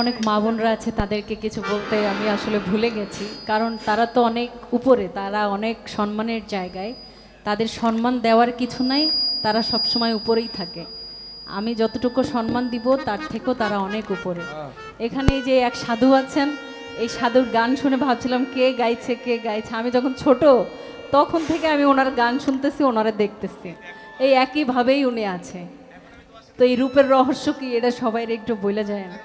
অনেক মা বোনরা আছে, তাদেরকে কিছু বলতে আমি আসলে ভুলে গেছি, কারণ তারা তো অনেক উপরে, তারা অনেক সম্মানের জায়গায়, তাদের সম্মান দেওয়ার কিছু নাই, তারা সবসময় উপরেই থাকে। আমি যতটুকু সম্মান দিব তার থেকেও তারা অনেক উপরে। এখানে এই যে এক সাধু আছেন, এই সাধুর গান শুনে ভাবছিলাম কে গাইছে কে গাইছে। আমি যখন ছোট তখন থেকে আমি ওনার গান শুনতেছি, ওনারা দেখতেছি, এই একইভাবেই উনি আছে। তো এই রূপের রহস্য কি, এটা সবাই একটু বলে যায় না।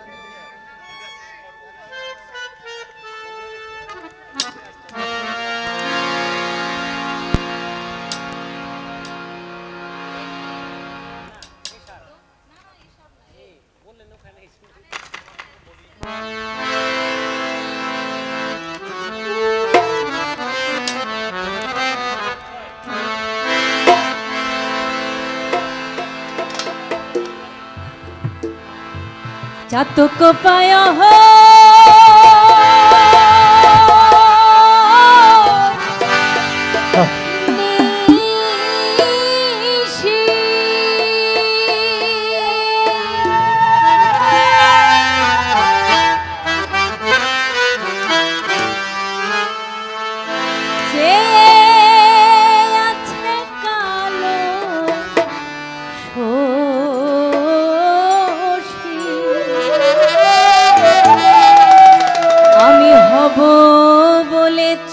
চাতক পায় হো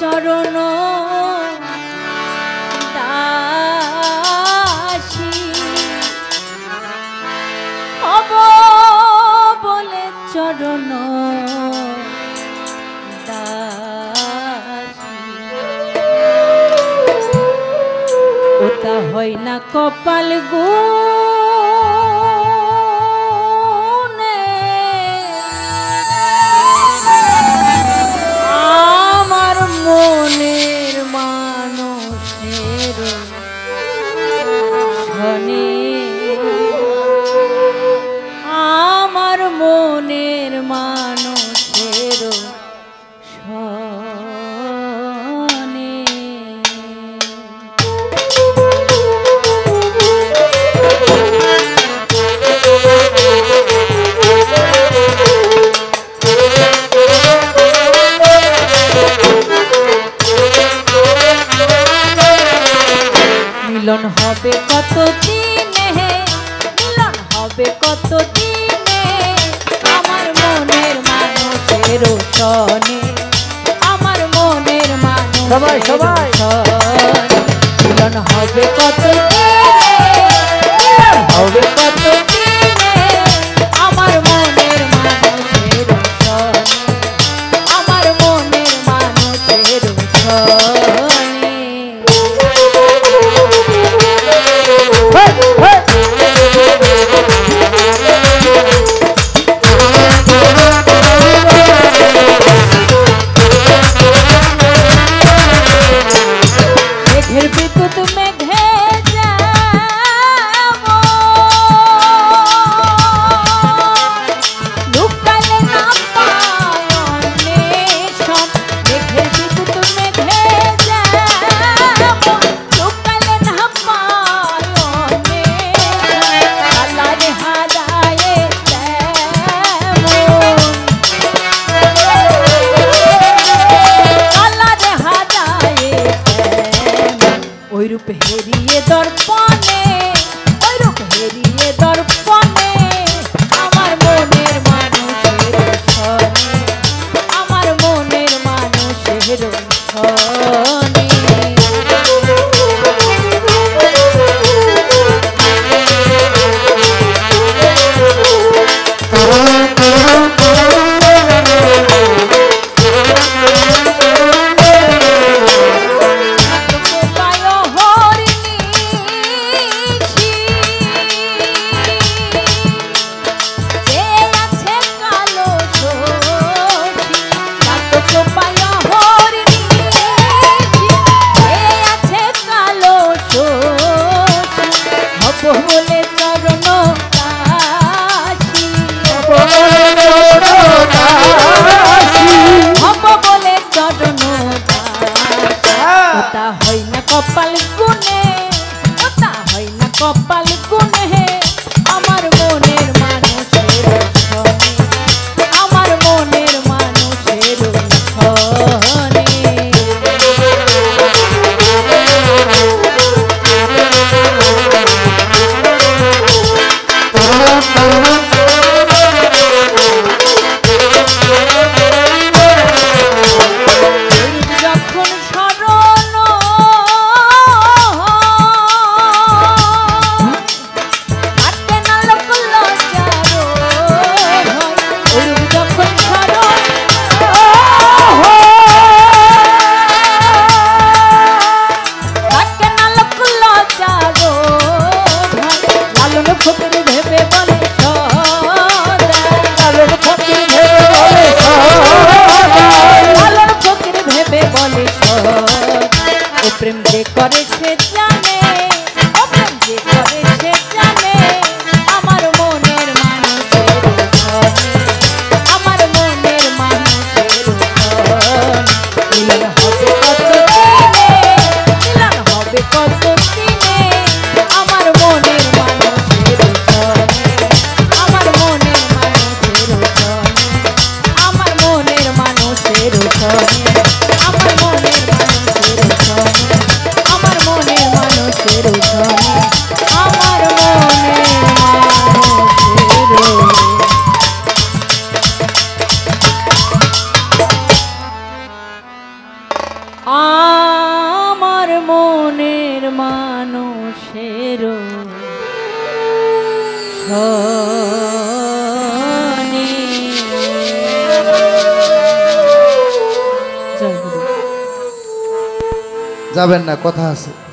চরণ দাসী, হব বলে চরণ দাসী। ওটা হয় না কপাল গুনে, মনের মানুষের শনে, আমার মনের মানুষের শনে। মিলন হবে কত দিনে, মিলন হবে কত দিনে, আমার মনের মানুষের শনে, আমার মনের মানুষের শনে। মিলন হবে কত দিনে, মিলন হবে কত দিনে, আমার মনের মানুষের শনে, আমার মনের মানুষের শনে। মেঘের বিদ্যুৎ মেঘে যাব, আমার মনের মানুষের শনি। যাবেন না, কথা আছে।